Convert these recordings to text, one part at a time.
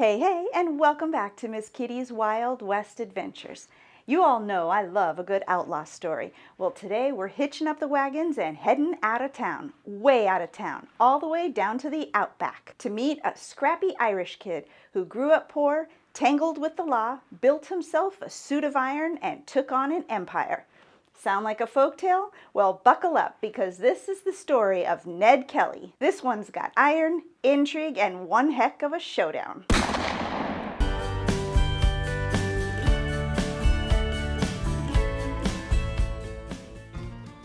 Hey, and welcome back to Miss Kitty's Wild West Adventures. You all know I love a good outlaw story. Well, today we're hitching up the wagons and heading out of town, way out of town, all the way down to the outback to meet a scrappy Irish kid who grew up poor, tangled with the law, built himself a suit of iron, and took on an empire. Sound like a folktale? Well, buckle up, because this is the story of Ned Kelly. This one's got iron, intrigue, and one heck of a showdown.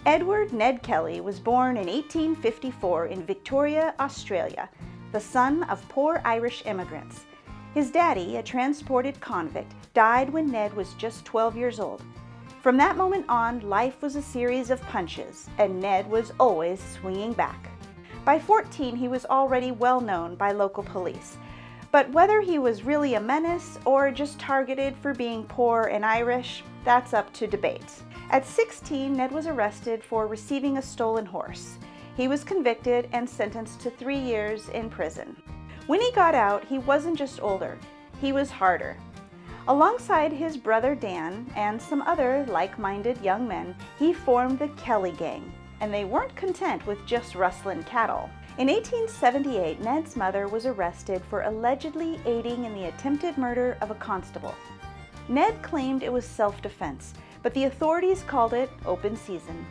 Edward Ned Kelly was born in 1854 in Victoria, Australia, the son of poor Irish immigrants. His daddy, a transported convict, died when Ned was just 12 years old. From that moment on, life was a series of punches, and Ned was always swinging back. By 14, he was already well known by local police. But whether he was really a menace or just targeted for being poor and Irish, that's up to debate. At 16, Ned was arrested for receiving a stolen horse. He was convicted and sentenced to 3 years in prison. When he got out, he wasn't just older, he was harder. Alongside his brother Dan and some other like-minded young men, he formed the Kelly Gang, and they weren't content with just rustling cattle. In 1878, Ned's mother was arrested for allegedly aiding in the attempted murder of a constable. Ned claimed it was self-defense, but the authorities called it open season.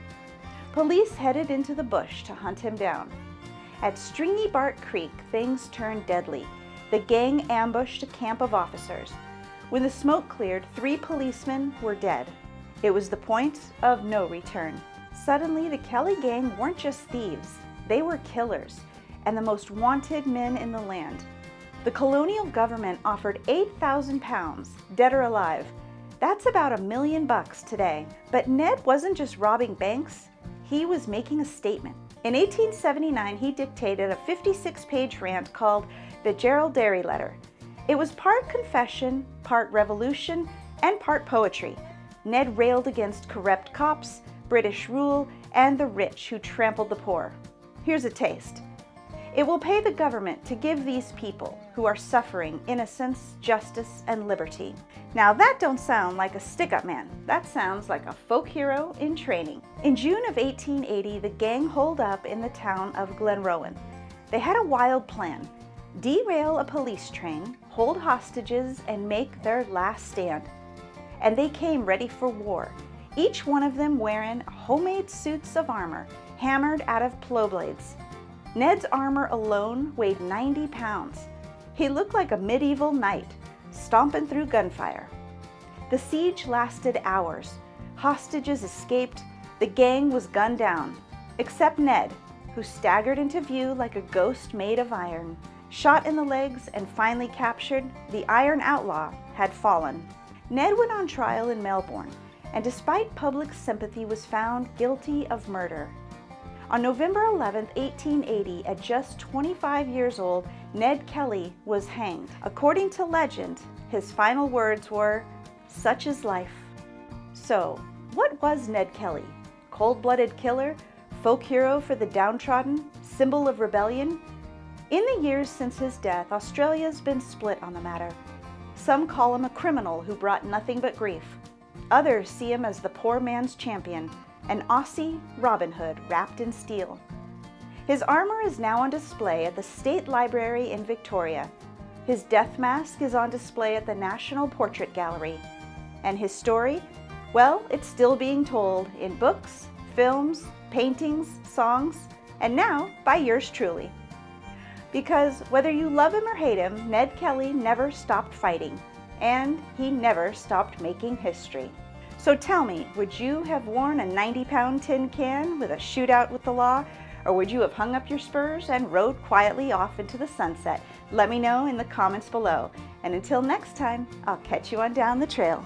Police headed into the bush to hunt him down. At Stringybark Creek, things turned deadly. The gang ambushed a camp of officers. When the smoke cleared, 3 policemen were dead. It was the point of no return. Suddenly, the Kelly gang weren't just thieves. They were killers, and the most wanted men in the land. The colonial government offered £8,000, dead or alive. That's about $1 million today. But Ned wasn't just robbing banks, he was making a statement. In 1879, he dictated a 56-page rant called the Gerald Derry letter. It was part confession, part revolution, and part poetry. Ned railed against corrupt cops, British rule, and the rich who trampled the poor. Here's a taste. It will pay the government to give these people who are suffering innocence, justice, and liberty. Now that don't sound like a stick-up man. That sounds like a folk hero in training. In June of 1880, the gang holed up in the town of Glenrowan. They had a wild plan: derail a police train, hold hostages, and make their last stand. And they came ready for war, each one of them wearing homemade suits of armor, hammered out of plow blades. Ned's armor alone weighed 90 pounds. He looked like a medieval knight, stomping through gunfire. The siege lasted hours. Hostages escaped. The gang was gunned down, except Ned, who staggered into view like a ghost made of iron. Shot in the legs and finally captured, the Iron Outlaw had fallen. Ned went on trial in Melbourne, and despite public sympathy was found guilty of murder. On November 11, 1880, at just 25 years old, Ned Kelly was hanged. According to legend, his final words were, "Such is life." So, what was Ned Kelly? Cold-blooded killer? Folk hero for the downtrodden? Symbol of rebellion? In the years since his death, Australia's been split on the matter. Some call him a criminal who brought nothing but grief. Others see him as the poor man's champion, an Aussie Robin Hood wrapped in steel. His armor is now on display at the State Library in Victoria. His death mask is on display at the National Portrait Gallery. And his story? Well, it's still being told in books, films, paintings, songs, and now by yours truly. Because whether you love him or hate him, Ned Kelly never stopped fighting, and he never stopped making history. So tell me, would you have worn a 90-pound tin can with a shootout with the law, or would you have hung up your spurs and rode quietly off into the sunset? Let me know in the comments below. And until next time, I'll catch you on down the trail.